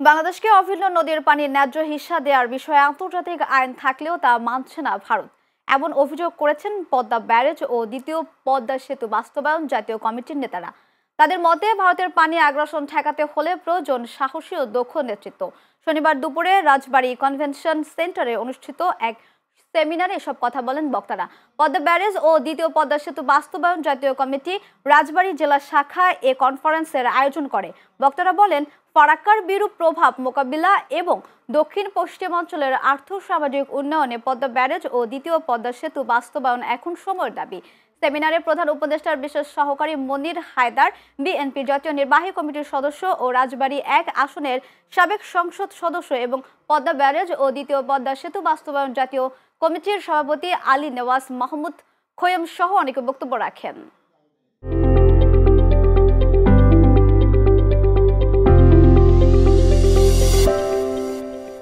বাংলাদেশকে অভিন্ন নদীর পানির ন্যায্য হিস্সা দেওয়ার বিষয়ে আন্তর্জাতিক আইন থাকলেও তা মানছে না ভারত। এমন অভিযোগ করেছেন পদ্মা ব্যারেজ ও দ্বিতীয় পদ্মা সেতু বাস্তবায়ন জাতীয় কমিটির নেতারা। তাদের মতে ভারতের পানি আগ্রাসন ঠেকাতে হলে প্রয়োজন সাহসী ও দক্ষ নেতৃত্ব। শনিবার দুপুরে রাজবাড়ী কনভেনশন সেন্টারে অনুষ্ঠিত এক সেমিনারে এসব কথা বলেন বক্তারা। পদ্মা ব্যারেজ ও দ্বিতীয় পদ্মা সেতু বাস্তবায়ন জাতীয় কমিটি রাজবাড়ী জেলা শাখা এ কনফারেন্সের আয়োজন করে। বক্তারা বলেন, ফারাক্কার বিরূপ প্রভাব মোকাবিলা এবং দক্ষিণ পশ্চিমাঞ্চলের আর্থ সামাজিক উন্নয়নে পদ্মা ব্যারেজ ও দ্বিতীয় পদ্মা সেতু বাস্তবায়ন এখন সময়ের দাবি। সেমিনারে প্রধান উপদেষ্টার বিশেষ সহকারী মনির হায়দার, বিএনপি জাতীয় নির্বাহী কমিটির সদস্য ও রাজবাড়ী ১ আসনের সাবেক সংসদ সদস্য এবং পদ্মা ব্যারেজ ও দ্বিতীয় পদ্মা সেতু বাস্তবায়ন জাতীয় কমিটির সভাপতি আলী নেওয়াজ মাহমুদ খোয়েম সহ অনেকে বক্তব্য রাখেন।